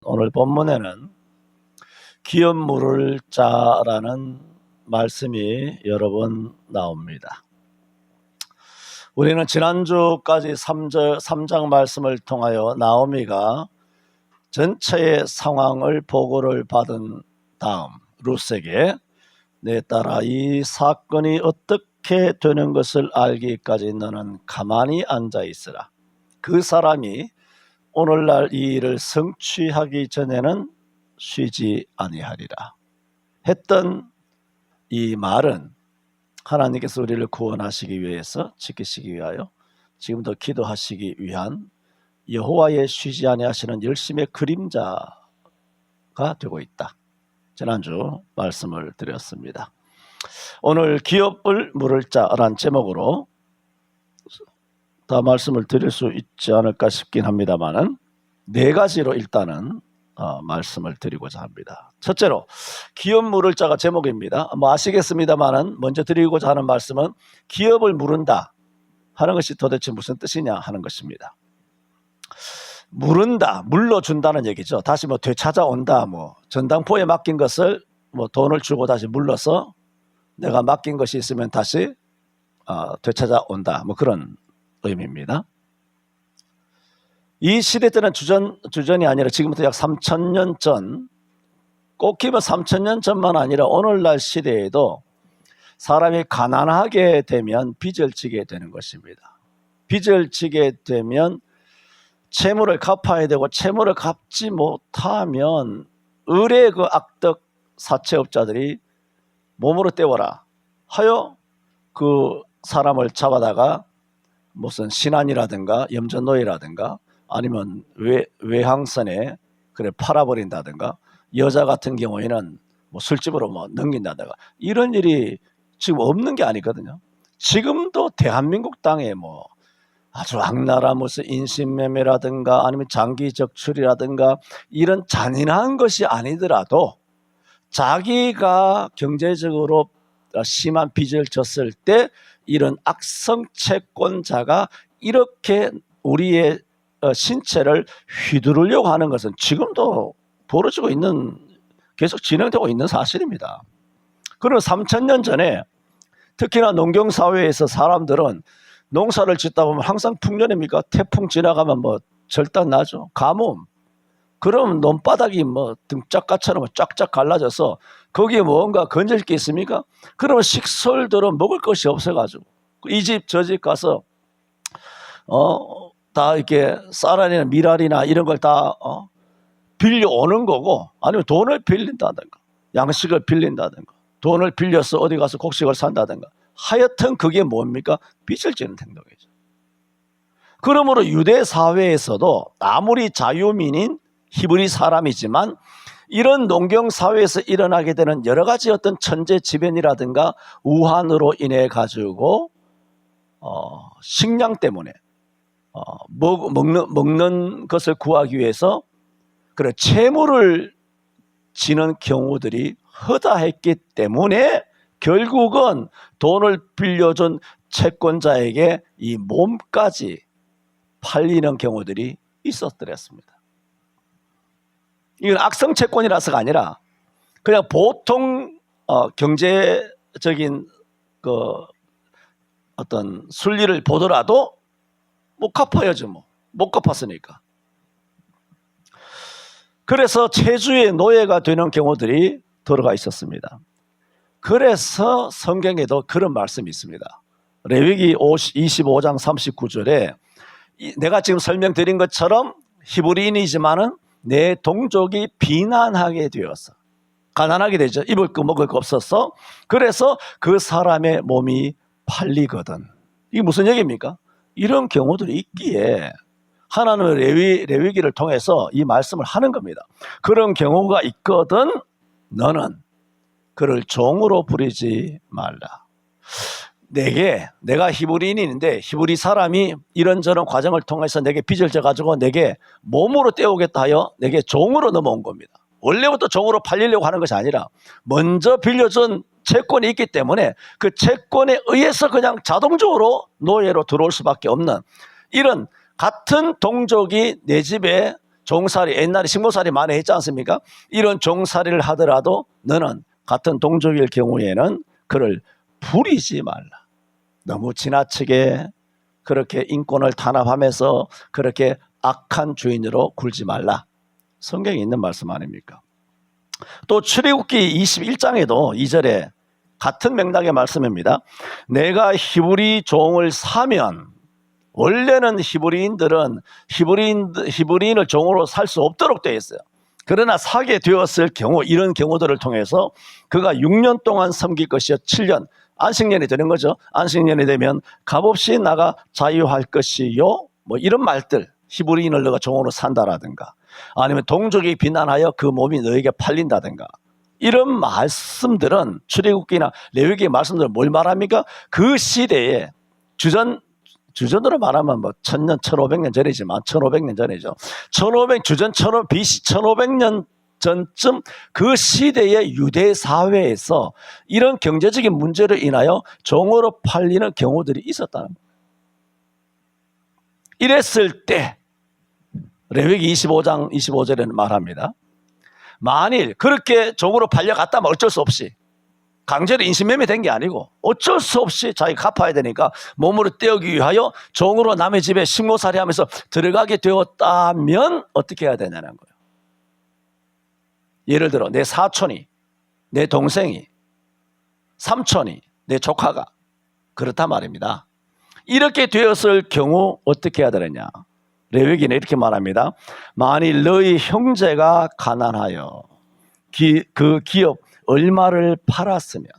오늘 본문에는 기업 물을 자라는 말씀이 여러 번 나옵니다. 우리는 지난주까지 3장 말씀을 통하여 나오미가 전체의 상황을 보고를 받은 다음 룻에게 내 딸아, 이 사건이 어떻게 되는 것을 알기까지 너는 가만히 앉아 있으라. 그 사람이 오늘날 이 일을 성취하기 전에는 쉬지 아니하리라 했던 이 말은 하나님께서 우리를 구원하시기 위해서, 지키시기 위하여 지금도 기도하시기 위한 여호와의 쉬지 아니하시는 열심의 그림자가 되고 있다. 지난주 말씀을 드렸습니다. 오늘 기업을 물을 자란 제목으로 다 말씀을 드릴 수 있지 않을까 싶긴 합니다만은 네 가지로 일단은 말씀을 드리고자 합니다. 첫째로 기업 물을 자가 제목입니다. 아시겠습니다만은 먼저 드리고자 하는 말씀은 기업을 물은다 하는 것이 도대체 무슨 뜻이냐 하는 것입니다. 물은다, 물러준다는 얘기죠. 다시 되찾아온다, 전당포에 맡긴 것을 돈을 주고 다시 물러서 내가 맡긴 것이 있으면 다시 되찾아온다, 그런 의미입니다. 이 시대 때는 주전이 아니라 지금부터 약 3,000년 전, 꼭 기면 3,000년 전만 아니라 오늘날 시대에도 사람이 가난하게 되면 빚을 지게 되는 것입니다. 빚을 지게 되면 채무를 갚아야 되고, 채무를 갚지 못하면 을의 그 악덕 사채업자들이 몸으로 때워라 하여 그 사람을 잡아다가 무슨 신안이라든가 염전노예라든가 아니면 외항선에 팔아버린다든가, 여자 같은 경우에는 술집으로 넘긴다든가, 이런 일이 지금 없는 게 아니거든요. 지금도 대한민국 땅에 아주 악랄한 무슨 인신매매라든가 아니면 장기 적출이라든가 이런 잔인한 것이 아니더라도 자기가 경제적으로 심한 빚을 졌을 때 이런 악성 채권자가 이렇게 우리의 신체를 휘두르려고 하는 것은 지금도 벌어지고 있는, 계속 진행되고 있는 사실입니다. 그럼 3,000년 전에 특히나 농경사회에서 사람들은 농사를 짓다 보면 항상 풍년입니까? 태풍 지나가면 절단 나죠. 가뭄. 그러면 논바닥이 등짝가처럼 쫙쫙 갈라져서 거기에 뭔가 건질 게 있습니까? 그러면 식솔들은 먹을 것이 없어가지고 이 집 저 집 가서 다 이렇게 쌀알이나 밀알이나 이런 걸 다 빌려오는 거고, 아니면 돈을 빌린다든가 양식을 빌린다든가 돈을 빌려서 어디 가서 곡식을 산다든가, 하여튼 그게 뭡니까? 빚을 지는 행동이죠. 그러므로 유대 사회에서도 아무리 자유민인 히브리 사람이지만 이런 농경 사회에서 일어나게 되는 여러 가지 어떤 천재지변이라든가 우환으로 인해 가지고 식량 때문에 먹는 것을 구하기 위해서 채무를 지는 경우들이 허다했기 때문에 결국은 돈을 빌려준 채권자에게 이 몸까지 팔리는 경우들이 있었더랬습니다. 이건 악성 채권이라서가 아니라 그냥 보통 경제적인 어떤 순리를 보더라도 못 갚아야죠. 못 갚았으니까. 그래서 체주의 노예가 되는 경우들이 들어가 있었습니다. 그래서 성경에도 그런 말씀이 있습니다. 레위기 25장 39절에 내가 지금 설명드린 것처럼 히브리인이지만은 내 동족이 비난하게 되어서 가난하게 되죠. 입을 거 먹을 거 없어서. 그래서 그 사람의 몸이 팔리거든. 이게 무슨 얘기입니까? 이런 경우들이 있기에 하나님은 레위기를 통해서 이 말씀을 하는 겁니다. 그런 경우가 있거든 너는 그를 종으로 부리지 말라. 내가 히브리인인데 히브리 사람이 이런저런 과정을 통해서 내게 빚을 져가지고 내게 몸으로 떼오겠다 하여 내게 종으로 넘어온 겁니다. 원래부터 종으로 팔리려고 하는 것이 아니라 먼저 빌려준 채권이 있기 때문에 그 채권에 의해서 그냥 자동적으로 노예로 들어올 수밖에 없는, 이런 같은 동족이 내 집에 종살이, 옛날에 식모살이 많이 했지 않습니까? 이런 종살이를 하더라도 너는 같은 동족일 경우에는 그를 부리지 말라. 너무 지나치게 그렇게 인권을 탄압하면서 그렇게 악한 주인으로 굴지 말라. 성경에 있는 말씀 아닙니까? 또 출애굽기 21장에도 2절에 같은 맥락의 말씀입니다. 내가 히브리 종을 사면, 원래는 히브리인들은 히브리인을 종으로 살 수 없도록 되어 있어요. 그러나 사게 되었을 경우, 이런 경우들을 통해서 그가 6년 동안 섬길 것이요 7년, 안식년이 되는 거죠. 안식년이 되면 값없이 나가 자유할 것이요, 뭐 이런 말들, 히브리인을 너가 종으로 산다라든가, 아니면 동족이 비난하여 그 몸이 너에게 팔린다든가, 이런 말씀들은 출애굽기나 레위기의 말씀들은 뭘 말합니까? 그 시대에 주전으로 말하면 뭐 1000년, 1500년 전이지만 1500년 전이죠. 주전 BC 1500년 전쯤 그 시대의 유대 사회에서 이런 경제적인 문제로 인하여 종으로 팔리는 경우들이 있었다는 거예요. 이랬을 때 레위기 25장 25절에는 말합니다. 만일 그렇게 종으로 팔려갔다면 어쩔 수 없이, 강제로 인신매매 된 게 아니고 어쩔 수 없이 자기가 갚아야 되니까 몸으로 떼우기 위하여 종으로 남의 집에 식모살이 하면서 들어가게 되었다면 어떻게 해야 되냐는 거예요. 예를 들어 내 사촌이, 내 동생이, 삼촌이, 내 조카가 그렇단 말입니다. 이렇게 되었을 경우 어떻게 해야 되느냐. 레위기는 이렇게 말합니다. 만일 너희 형제가 가난하여 그 기업 얼마를 팔았으면,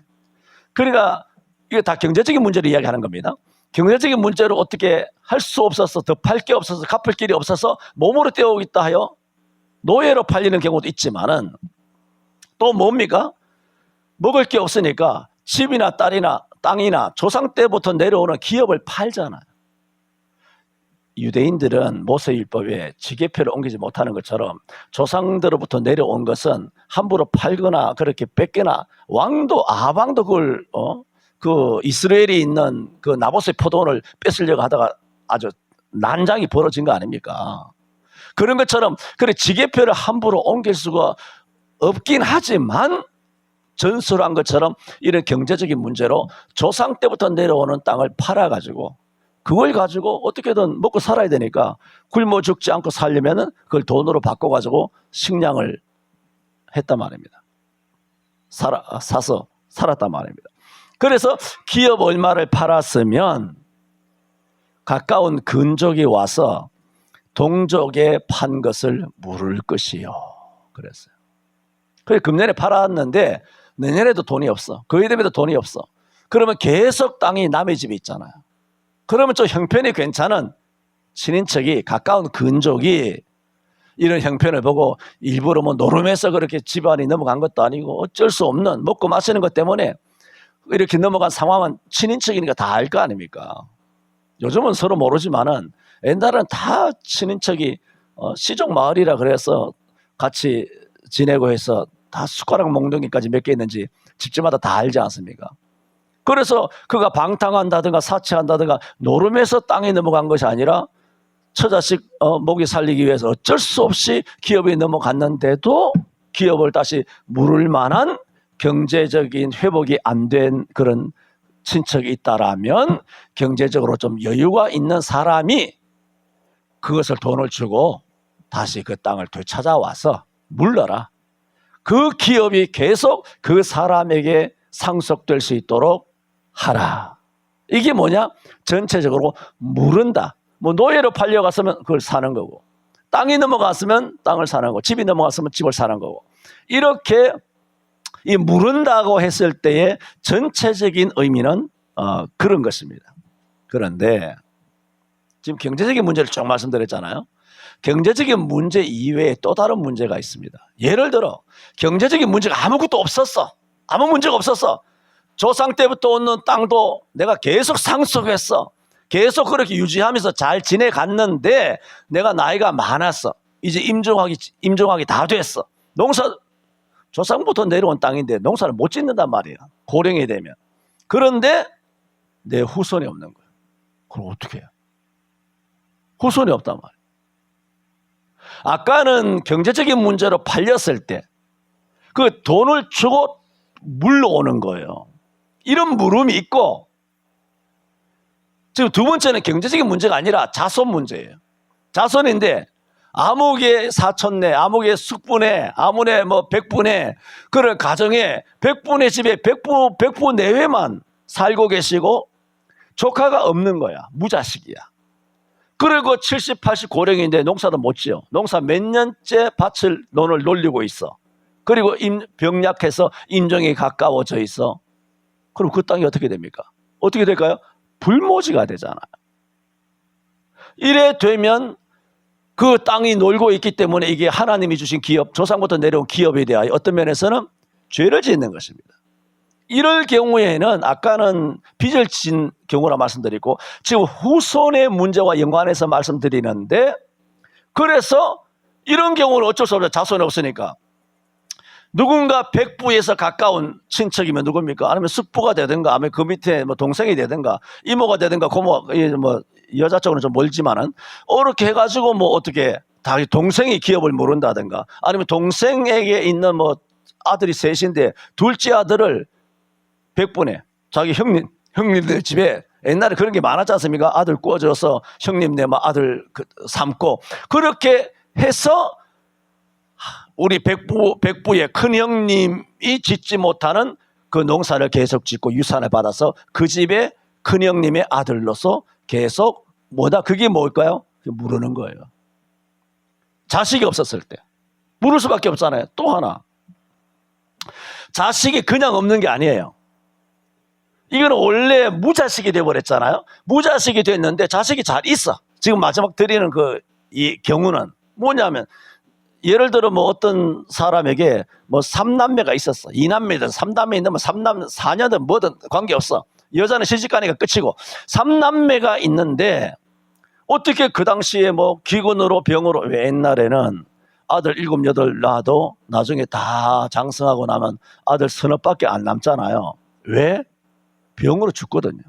그러니까 이거 다 경제적인 문제를 이야기하는 겁니다. 경제적인 문제로 어떻게 할 수 없어서, 더 팔 게 없어서, 갚을 길이 없어서 몸으로 떼어오겠다 하여 노예로 팔리는 경우도 있지만은, 또 뭡니까? 먹을 게 없으니까 집이나 땅이나 조상 때부터 내려오는 기업을 팔잖아요. 유대인들은 모세율법에 지계표를 옮기지 못하는 것처럼 조상들로부터 내려온 것은 함부로 팔거나 그렇게 뺏거나, 아방도 그걸 그 이스라엘에 있는 그 나봇의 포도원을 뺏으려고 하다가 아주 난장이 벌어진 거 아닙니까? 그런 것처럼 그래 지계표를 함부로 옮길 수가 없긴 하지만, 전술한 것처럼 이런 경제적인 문제로 조상 때부터 내려오는 땅을 팔아가지고 그걸 가지고 어떻게든 먹고 살아야 되니까 굶어 죽지 않고 살려면은 그걸 돈으로 바꿔가지고 식량을 했단 말입니다. 사서 살았단 말입니다. 그래서 기업 얼마를 팔았으면 가까운 근족이 와서 동족에 판 것을 물을 것이요. 그랬어요. 그래 금년에 팔았는데 내년에도 돈이 없어. 그 해에도 돈이 없어. 그러면 계속 땅이 남의 집에 있잖아요. 그러면 좀 형편이 괜찮은 친인척이, 가까운 근족이 이런 형편을 보고 일부러 뭐 노름해서 그렇게 집안이 넘어간 것도 아니고 어쩔 수 없는, 먹고 마시는 것 때문에 이렇게 넘어간 상황은 친인척이니까 다 알 거 아닙니까? 요즘은 서로 모르지만은 옛날에는 다 친인척이 시족 마을이라 그래서 같이 지내고 해서 다 숟가락 몽둥이까지 몇 개 있는지 집집마다 다 알지 않습니까? 그래서 그가 방탕한다든가 사치한다든가 노름해서 땅에 넘어간 것이 아니라 처자식 먹이 살리기 위해서 어쩔 수 없이 기업에 넘어갔는데도 기업을 다시 물을 만한 경제적인 회복이 안 된 그런 친척이 있다라면, 경제적으로 좀 여유가 있는 사람이 그것을 돈을 주고 다시 그 땅을 되찾아와서 물러라. 그 기업이 계속 그 사람에게 상속될 수 있도록 하라. 이게 뭐냐? 전체적으로 물은다. 뭐 노예로 팔려갔으면 그걸 사는 거고, 땅이 넘어갔으면 땅을 사는 거고, 집이 넘어갔으면 집을 사는 거고, 이렇게 이 물은다고 했을 때의 전체적인 의미는 그런 것입니다. 그런데 지금 경제적인 문제를 쭉 말씀드렸잖아요. 경제적인 문제 이외에 또 다른 문제가 있습니다. 예를 들어 경제적인 문제가 아무것도 없었어. 아무 문제가 없었어. 조상 때부터 오는 땅도 내가 계속 상속했어. 계속 그렇게 유지하면서 잘 지내갔는데 내가 나이가 많았어. 이제 임종하기 다 됐어. 조상부터 내려온 땅인데 농사를 못 짓는단 말이야. 고령이 되면. 그런데 내 후손이 없는 거야. 그럼 어떻게 해? 후손이 없단 말이야. 아까는 경제적인 문제로 팔렸을 때 그 돈을 주고 물러오는 거예요. 이런 물음이 있고, 지금 두 번째는 경제적인 문제가 아니라 자손 문제예요. 자손인데 아무개 사촌네, 아무개 숙부네, 아무네 뭐 백부네, 그런 가정에 백부네 집에 백부 내외만 살고 계시고 조카가 없는 거야. 무자식이야. 그리고 70, 80 고령인데 농사도 못 지어. 농사 몇 년째 밭을 논을 놀리고 있어. 그리고 병약해서 임종이 가까워져 있어. 그럼 그 땅이 어떻게 됩니까? 어떻게 될까요? 불모지가 되잖아요. 이래 되면 그 땅이 놀고 있기 때문에 이게 하나님이 주신 기업, 조상부터 내려온 기업에 대하여 어떤 면에서는 죄를 짓는 것입니다. 이럴 경우에는 아까는 빚을 진 경우라 말씀드리고 지금 후손의 문제와 연관해서 말씀드리는데, 그래서 이런 경우는 어쩔 수 없어요. 자손이 없으니까. 누군가 백부에서 가까운 친척이면 누굽니까? 아니면 숙부가 되든가, 아니면 그 밑에 뭐 동생이 되든가, 이모가 되든가, 고모, 뭐 여자 쪽으로는 좀 멀지만은, 이렇게 해가지고 뭐 어떻게 다 동생이 기업을 모른다든가, 아니면 동생에게 있는 뭐 아들이 셋인데 둘째 아들을 백분에 자기 형님들 집에, 옛날에 그런 게 많았지 않습니까? 아들 구워줘서 형님네 아들 삼고, 그렇게 해서 우리 백부의 큰 형님이 짓지 못하는 그 농사를 계속 짓고 유산을 받아서 그 집의 큰 형님의 아들로서 계속 그게 뭘까요? 물으는 거예요. 자식이 없었을 때 물을 수밖에 없잖아요. 또 하나, 자식이 그냥 없는 게 아니에요. 이거는 원래 무자식이 되어버렸잖아요. 무자식이 됐는데 자식이 잘 있어. 지금 마지막 드리는 이 경우는 뭐냐면, 예를 들어 뭐 어떤 사람에게 뭐 3남매가 있었어. 2남매든 3남매 있는 뭐 4년든 뭐든 관계없어. 여자는 시집가니까 끝이고 3남매가 있는데, 어떻게 그 당시에 뭐 기근으로 병으로, 왜 옛날에는 아들 7, 8 낳아도 나중에 다 장성하고 나면 아들 서너밖에 안 남잖아요. 왜? 병으로 죽거든요.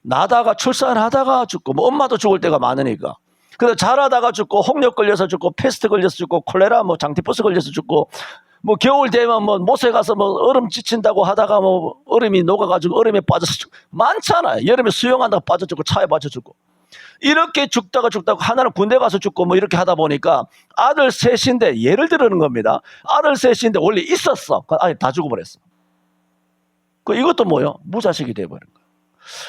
나다가 출산하다가 죽고, 뭐 엄마도 죽을 때가 많으니까. 그래서 자라다가 죽고, 홍역 걸려서 죽고, 패스트 걸려서 죽고, 콜레라, 뭐 장티푸스 걸려서 죽고, 뭐 겨울 되면 뭐 못에 가서 뭐 얼음 지친다고 하다가 뭐 얼음이 녹아가지고 얼음에 빠져서 죽고, 많잖아요. 여름에 수영한다고 빠져 죽고, 차에 빠져 죽고. 이렇게 죽다가 하나는 군대 가서 죽고 뭐 이렇게 하다 보니까 아들 셋인데, 예를 들는 겁니다. 아들 셋인데 원래 있었어. 아니 다 죽어버렸어. 이것도 뭐요? 무자식이 돼버린 거예요.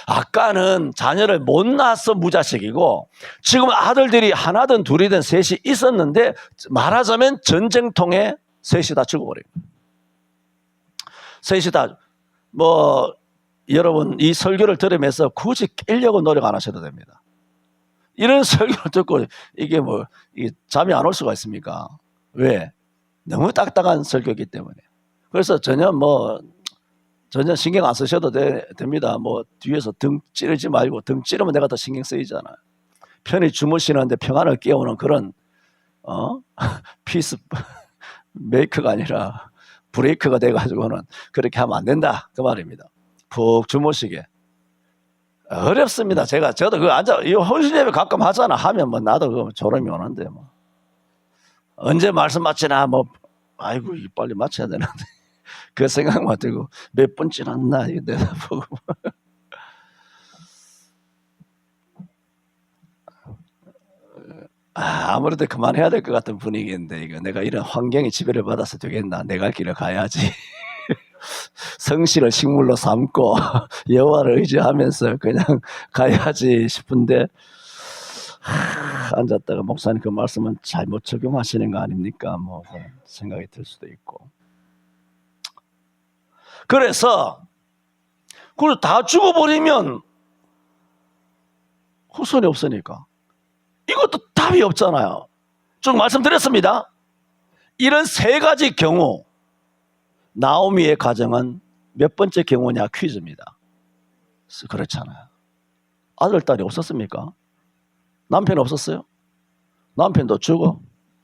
아까는 자녀를 못 낳아서 무자식이고, 지금 아들들이 하나든 둘이든 셋이 있었는데, 말하자면 전쟁통에 셋이 다 죽어버린 거예요. 셋이 다, 여러분 이 설교를 들으면서 굳이 깨려고 노력 안 하셔도 됩니다. 이런 설교를 듣고 이게 잠이 안 올 수가 있습니까? 왜? 너무 딱딱한 설교이기 때문에. 그래서 전혀 신경 안 쓰셔도 됩니다. 뒤에서 등 찌르지 말고, 등 찌르면 내가 더 신경 쓰이잖아요. 편히 주무시는데 평안을 깨우는 그런 피스 메이커가 아니라 브레이크가 돼가지고는 그렇게 하면 안 된다, 그 말입니다. 푹 주무시게. 어렵습니다. 저도 이 혼신 예배 가끔 하잖아. 하면 나도 졸음이 오는데 언제 말씀 마치나 아이고 빨리 마쳐야 되는데. 그 생각만 들고 몇 분 지났나 이거 내다보고. 아무래도 그만해야 될 것 같은 분위기인데, 이거 내가 이런 환경에 지배를 받아서 되겠나? 내 갈 길을 가야지. 성실을 식물로 삼고 여호와를 의지하면서 그냥 가야지 싶은데, 앉았다가 목사님 그 말씀은 잘못 적용하시는 거 아닙니까? 생각이 들 수도 있고. 그래서 그걸 다 죽어버리면 후손이 없으니까 이것도 답이 없잖아요. 쭉 말씀드렸습니다. 이런 세 가지 경우, 나오미의 가정은 몇 번째 경우냐 퀴즈입니다. 그렇잖아요. 아들, 딸이 없었습니까? 남편이 없었어요? 남편도 죽어.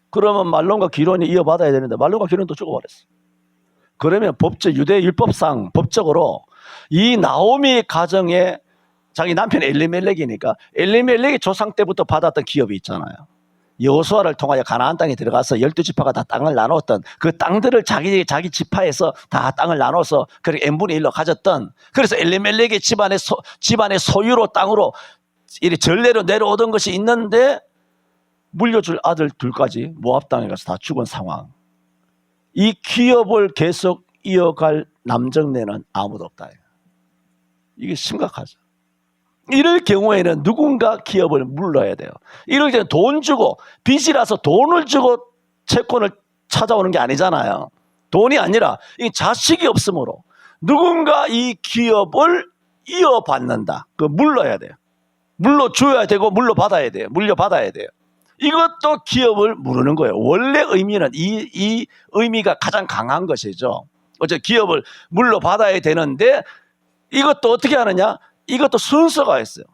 그러면 말론과 기론이 이어받아야 되는데 말론과 기론도 죽어버렸어. 그러면 유대 율법상 법적으로 이 나오미 가정에 자기 남편 엘리멜렉이니까 엘리멜렉이 조상 때부터 받았던 기업이 있잖아요. 여호수아를 통하여 가나안 땅에 들어가서 12지파가 다 땅을 나눴던 그 땅들을 자기 지파에서 다 땅을 나눠서 그렇게 n분의 1로 가졌던, 그래서 엘리멜렉의 집안의 소유로 땅으로 이 전례로 내려오던 것이 있는데 물려줄 아들 둘까지 모압 땅에 가서 다 죽은 상황. 이 기업을 계속 이어갈 남정네는 아무도 없다. 이게 심각하죠. 이럴 경우에는 누군가 기업을 물러야 돼요. 이럴 때는 돈 주고, 빚이라서 돈을 주고 채권을 찾아오는 게 아니잖아요. 돈이 아니라 이 자식이 없으므로 누군가 이 기업을 이어받는다. 그 물러야 돼요. 물러줘야 되고 물러받아야 돼요. 물려받아야 돼요. 이것도 기업을 물르는 거예요. 원래 의미는 이 의미가 가장 강한 것이죠. 어째 기업을 물러받아야 되는데 이것도 어떻게 하느냐? 이것도 순서가 있어요.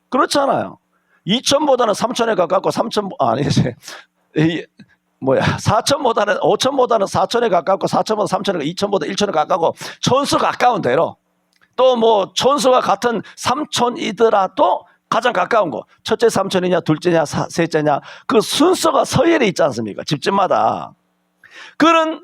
그렇잖아요. 2천보다는 3천에 가깝고 4천보다는 5천보다는 4천에 가깝고 4천보다 3천에 2천보다 1천에 가깝고 천수 가까운 대로, 또 뭐 천수가 같은 3천이더라도 가장 가까운 거, 첫째 3천이냐 둘째냐 셋째냐, 그 순서가 서열에 있지 않습니까? 집집마다. 그런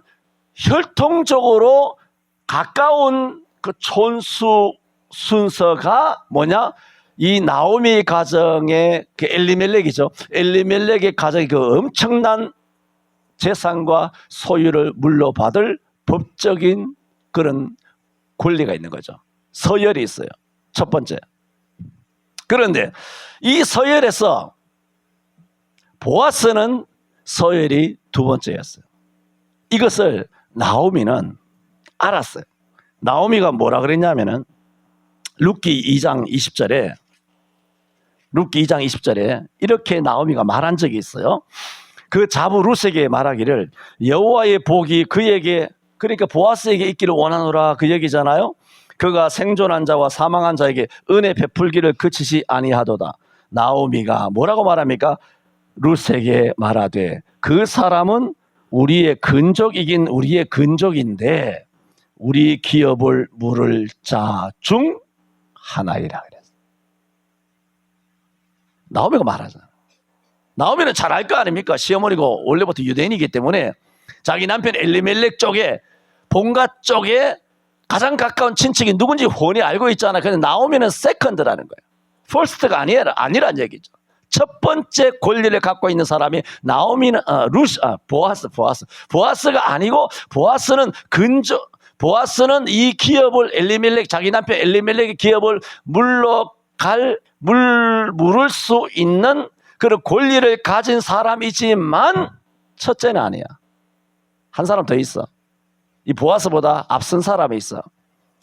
혈통적으로 가까운 그 촌수 순서가 뭐냐? 이 나오미 가정의 그 엘리멜렉이죠. 엘리멜렉의 가정의 그 엄청난 재산과 소유를 물려받을 법적인 그런 권리가 있는 거죠. 서열이 있어요. 첫 번째. 그런데 이 서열에서 보아스는 서열이 두 번째였어요. 이것을 나오미는 알았어요. 나오미가 뭐라 그랬냐면은 룻기 2장 20절에 이렇게 나오미가 말한 적이 있어요. 그 자부 룻에게 말하기를 여호와의 복이 그에게, 그러니까 보아스에게 있기를 원하노라, 그 얘기잖아요. 그가 생존한 자와 사망한 자에게 은혜 베풀기를 그치지 아니하도다. 나오미가 뭐라고 말합니까? 룻에게 말하되 그 사람은 우리의 근족이긴 우리의 근족인데 우리 기업을 물을 자 중 하나이라 그랬어요. 나오미가 말하잖아요. 나오미는 잘 알 거 아닙니까? 시어머니고 원래부터 유대인이기 때문에 자기 남편 엘리멜렉 쪽에, 본가 쪽에 가장 가까운 친척이 누군지 훤히 알고 있잖아요. 그런데 나오미는 세컨드라는 거예요. 퍼스트가 아니란 얘기죠. 첫 번째 권리를 갖고 있는 사람이 나오미는 보아스가 아니고, 보아스는 이 기업을 자기 남편 엘리멜렉의 기업을 물을 수 있는 그런 권리를 가진 사람이지만 첫째는 아니야. 한 사람 더 있어. 이 보아스보다 앞선 사람이 있어.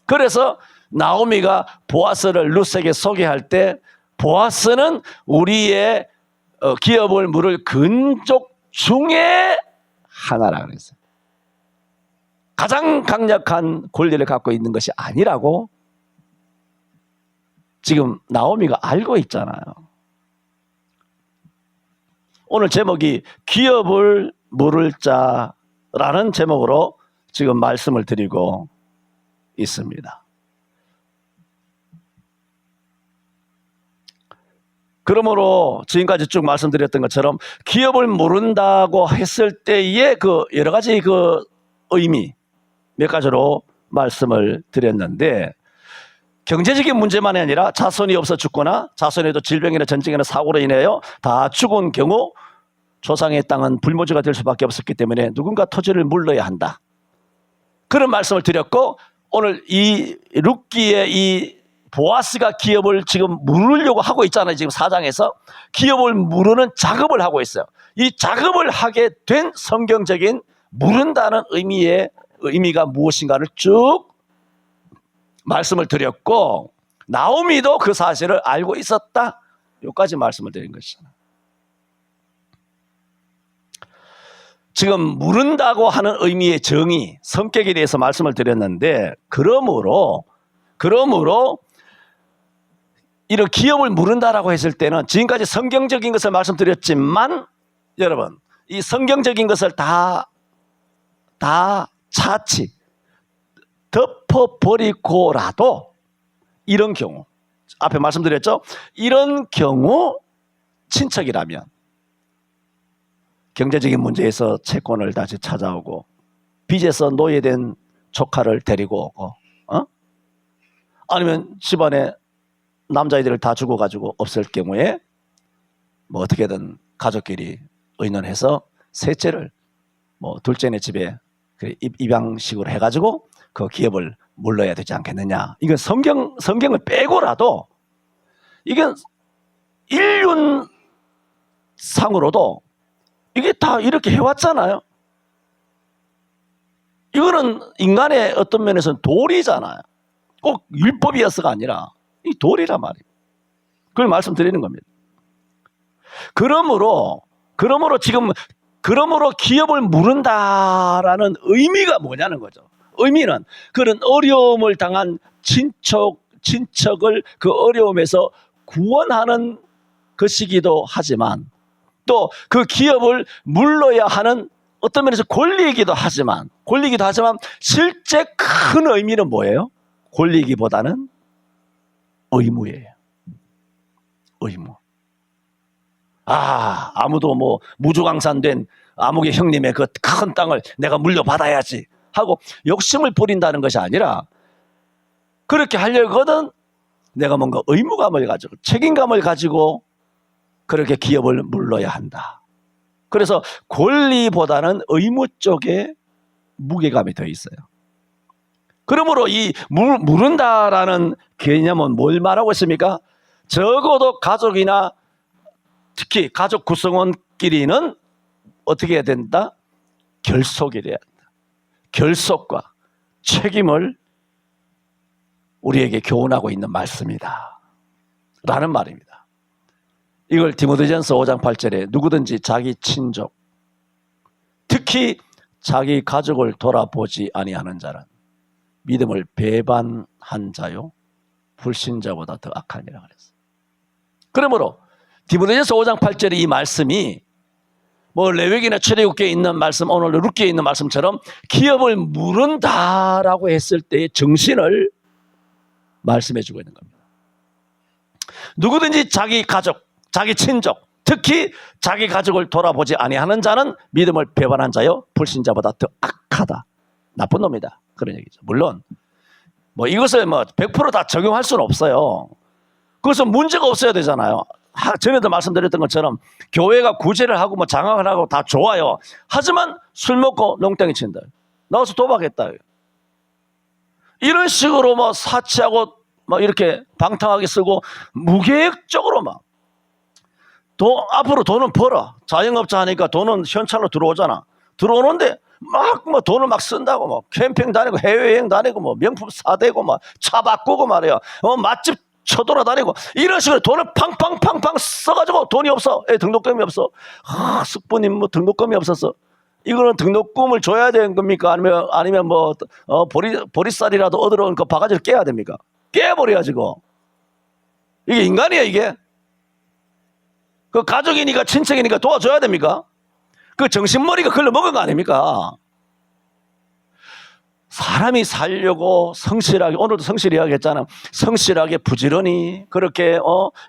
그래서 나오미가 보아스를 룻에게 소개할 때 보아스는 우리의 기업을 물을 근족 중에 하나라 그랬어요. 가장 강력한 권리를 갖고 있는 것이 아니라고 지금 나오미가 알고 있잖아요. 오늘 제목이 기업을 물을 자라는 제목으로 지금 말씀을 드리고 있습니다. 그러므로 지금까지 쭉 말씀드렸던 것처럼 기업을 모른다고 했을 때의 그 여러 가지 그 의미 몇 가지로 말씀을 드렸는데, 경제적인 문제만이 아니라 자손이 없어 죽거나 자손에도 질병이나 전쟁이나 사고로 인하여 다 죽은 경우 조상의 땅은 불모지가 될 수밖에 없었기 때문에 누군가 토지를 물러야 한다. 그런 말씀을 드렸고, 오늘 이 룻기의 이 보아스가 기업을 지금 물으려고 하고 있잖아요. 지금 4장에서 기업을 물으는 작업을 하고 있어요. 이 작업을 하게 된 성경적인 물은다는 의미가 무엇인가를 쭉 말씀을 드렸고, 나오미도 그 사실을 알고 있었다. 여기까지 말씀을 드린 것이잖아요. 지금 물은다고 하는 의미의 정의, 성격에 대해서 말씀을 드렸는데, 그러므로 이런 기업을 물은다라고 했을 때는 지금까지 성경적인 것을 말씀드렸지만, 여러분, 이 성경적인 것을 다 차치 덮어버리고라도 이런 경우, 앞에 말씀드렸죠? 이런 경우 친척이라면 경제적인 문제에서 채권을 다시 찾아오고 빚에서 노예된 조카를 데리고 오고 아니면 집안에 남자아이들을 다 죽어가지고 없을 경우에 뭐 어떻게든 가족끼리 의논해서 셋째를 뭐 둘째네 집에 입양식으로 해가지고 그 기업을 물러야 되지 않겠느냐. 이건 성경을 빼고라도 이게 인륜상으로도 이게 다 이렇게 해왔잖아요. 이거는 인간의 어떤 면에서는 도리잖아요. 꼭 율법이어서가 아니라 이 도리란 말이에요. 그걸 말씀드리는 겁니다. 그러므로 기업을 물은다라는 의미가 뭐냐는 거죠. 의미는 그런 어려움을 당한 친척을 그 어려움에서 구원하는 것이기도 하지만 또 그 기업을 물러야 하는 어떤 면에서 권리이기도 하지만 실제 큰 의미는 뭐예요? 권리이기보다는 의무예요. 의무. 아무도 뭐 무주강산된 아무개 형님의 그 큰 땅을 내가 물려받아야지 하고 욕심을 부린다는 것이 아니라 그렇게 하려거든 내가 뭔가 의무감을 가지고 책임감을 가지고 그렇게 기업을 물러야 한다. 그래서 권리보다는 의무 쪽에 무게감이 더 있어요. 그러므로 이 물은다라는 개념은 뭘 말하고 있습니까? 적어도 가족이나 특히 가족 구성원끼리는 어떻게 해야 된다? 결속이 돼야 된다. 결속과 책임을 우리에게 교훈하고 있는 말씀이다. 라는 말입니다. 이걸 디모데전서 5장 8절에 누구든지 자기 친족, 특히 자기 가족을 돌아보지 아니하는 자는 믿음을 배반한 자요 불신자보다 더 악하니라 그랬어요. 그러므로 디모데전서 5장 8절의 이 말씀이 뭐 레위기나 출애굽기에 있는 말씀, 오늘 룻기에 있는 말씀처럼 기업을 물은다라고 했을 때의 정신을 말씀해 주고 있는 겁니다. 누구든지 자기 가족, 자기 친족, 특히 자기 가족을 돌아보지 아니하는 자는 믿음을 배반한 자요 불신자보다 더 악하다. 나쁜 놈이다. 그런 얘기죠. 물론 뭐 이것을 뭐 100% 다 적용할 수는 없어요. 그것은 문제가 없어야 되잖아요. 전에도 말씀드렸던 것처럼 교회가 구제를 하고 뭐 장악을 하고 다 좋아요. 하지만 술 먹고 농땡이 친다. 나와서 도박했다. 이런 식으로 뭐 사치하고 뭐 이렇게 방탕하게 쓰고 무계획적으로 막 앞으로 돈은 벌어. 자영업자 하니까 돈은 현찰로 들어오잖아. 들어오는데 막 뭐 돈을 막 쓴다고 뭐 캠핑 다니고 해외여행 다니고 뭐 명품 사대고 막 차 바꾸고 말이야. 맛집 쳐돌아다니고 이런 식으로 돈을 팡팡팡팡 써가지고 돈이 없어. 등록금이 없어. 숙부님 뭐 등록금이 없었어. 이거는 등록금을 줘야 되는 겁니까? 아니면 뭐 보리쌀이라도 얻으러 온 그 바가지를 깨야 됩니까? 깨버려야지 그. 이게 인간이야 이게. 그 가족이니까 친척이니까 도와줘야 됩니까? 그 정신머리가 걸려 먹은 거 아닙니까? 사람이 살려고 성실하게, 오늘도 성실히 하겠잖아. 성실하게 부지런히 그렇게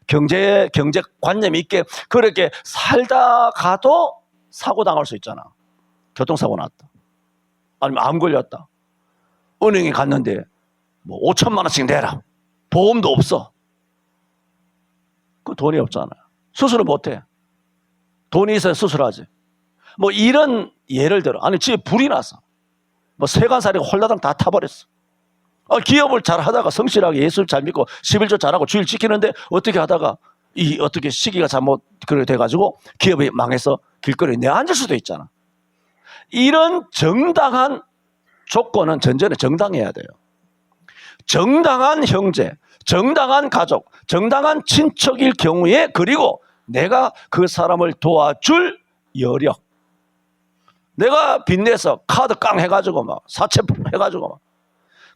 경제관념 있게 그렇게 살다가도 사고 당할 수 있잖아. 교통사고 났다. 아니면 암 걸렸다. 은행에 갔는데 뭐 5천만 원씩 내라. 보험도 없어. 그 돈이 없잖아. 수술을 못해. 돈이 있어야 수술하지. 뭐 이런 예를 들어. 아니 집에 불이 났어. 뭐 세간살이가 홀라당 다 타버렸어. 기업을 잘 하다가 성실하게 예수를 잘 믿고 11조 잘하고 주일 지키는데 어떻게 하다가 어떻게 시기가 잘못 그렇게 돼가지고 기업이 망해서 길거리에 내앉을 수도 있잖아. 이런 정당한 조건은 전제는 정당해야 돼요. 정당한 형제, 정당한 가족, 정당한 친척일 경우에 그리고 내가 그 사람을 도와줄 여력. 내가 빚내서 카드 깡 해가지고 막 사채 해가지고 막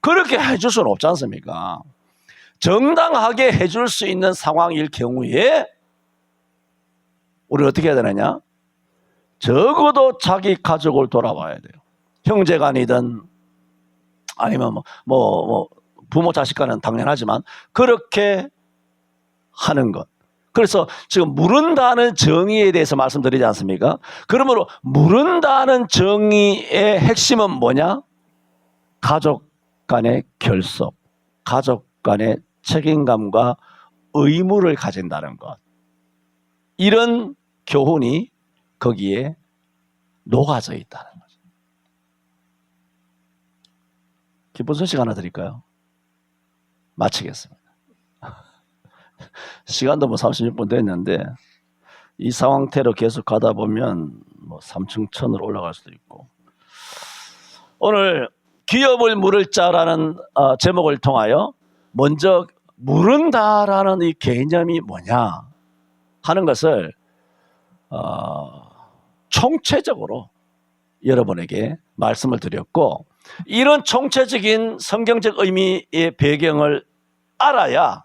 그렇게 해줄 수는 없지 않습니까? 정당하게 해줄 수 있는 상황일 경우에 우리 어떻게 해야 되느냐? 적어도 자기 가족을 돌아봐야 돼요. 형제간이든 아니면 뭐 부모 자식 간은 당연하지만 그렇게 하는 것. 그래서 지금 물은다는 정의에 대해서 말씀드리지 않습니까? 그러므로 물은다는 정의의 핵심은 뭐냐? 가족 간의 결속, 가족 간의 책임감과 의무를 가진다는 것. 이런 교훈이 거기에 녹아져 있다는 거죠. 기쁜 소식 하나 드릴까요? 마치겠습니다. 시간도 뭐 36분 됐는데 이 상황대로 계속 가다 보면 뭐 3층 천으로 올라갈 수도 있고, 오늘 기업을 물을 자라는 제목을 통하여 먼저 물은다라는 이 개념이 뭐냐 하는 것을 총체적으로 여러분에게 말씀을 드렸고, 이런 총체적인 성경적 의미의 배경을 알아야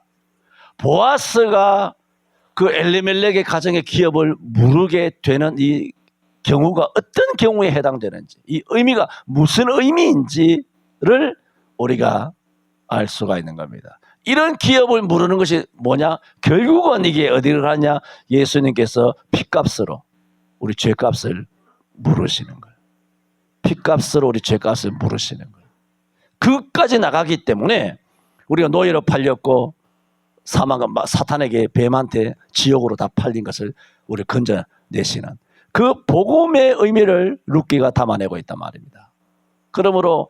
보아스가 그 엘리멜렉의 가정의 기업을 무르게 되는 이 경우가 어떤 경우에 해당되는지, 이 의미가 무슨 의미인지를 우리가 알 수가 있는 겁니다. 이런 기업을 무르는 것이 뭐냐? 결국은 이게 어디를 가냐? 예수님께서 핏값으로 우리 죄값을 물으시는 거예요. 핏값으로 우리 죄값을 물으시는 거예요. 그까지 나가기 때문에 우리가 노예로 팔렸고 사탄에게, 뱀한테, 지옥으로 다 팔린 것을 우리 건져내시는 그 복음의 의미를 룻기가 담아내고 있단 말입니다. 그러므로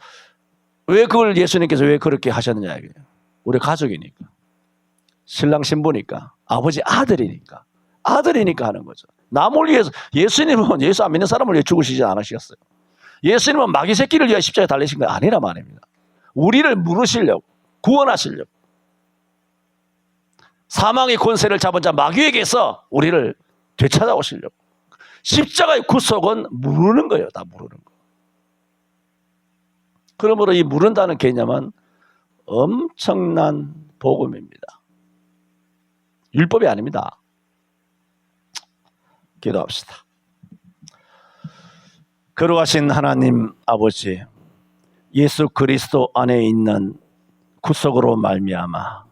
왜 그걸 예수님께서 왜 그렇게 하셨느냐 이거예요. 우리 가족이니까, 신랑 신부니까, 아버지 아들이니까 하는 거죠. 남을 위해서. 예수님은 예수 안 믿는 사람을 위해 죽으시지 않으셨어요. 예수님은 마귀 새끼를 위해 십자가에 달리신 게 아니란 말입니다. 우리를 물으시려고, 구원하시려고, 사망의 권세를 잡은 자 마귀에게서 우리를 되찾아오시려고. 십자가의 구속은 무르는 거예요. 다 무르는 거. 그러므로 이 무른다는 개념은 엄청난 복음입니다. 율법이 아닙니다. 기도합시다. 거룩하신 하나님 아버지, 예수 그리스도 안에 있는 구속으로 말미암아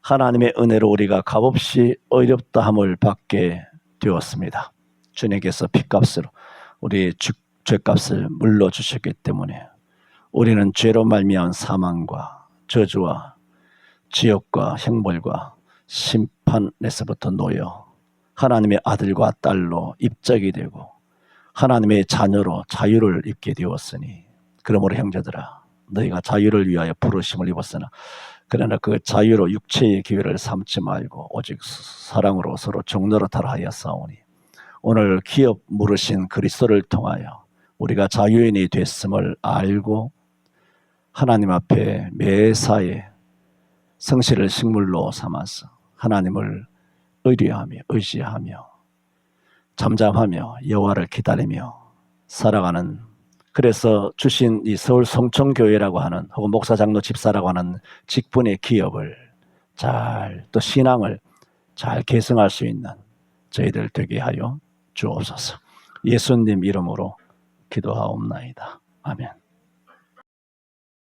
하나님의 은혜로 우리가 값없이 의롭다함을 받게 되었습니다. 주님께서 핏값으로 우리의 죄값을 물러주셨기 때문에 우리는 죄로 말미암은 사망과 저주와 지옥과 형벌과 심판에서부터 놓여 하나님의 아들과 딸로 입적이 되고 하나님의 자녀로 자유를 입게 되었으니, 그러므로 형제들아, 너희가 자유를 위하여 부르심을 입었으나 그러나 그 자유로 육체의 기회를 삼지 말고 오직 사랑으로 서로 종노릇하라 하여 싸우니, 오늘 기업 물으신 그리스도를 통하여 우리가 자유인이 됐음을 알고 하나님 앞에 매사에 성실을 식물로 삼아서 하나님을 의지하며 잠잠하며 여호와를 기다리며 살아가는, 그래서 주신 이 서울 성천교회라고 하는, 혹은 목사 장로 집사라고 하는 직분의 기업을 잘, 또 신앙을 잘 계승할 수 있는 저희들 되게 하여 주옵소서. 예수님 이름으로 기도하옵나이다. 아멘.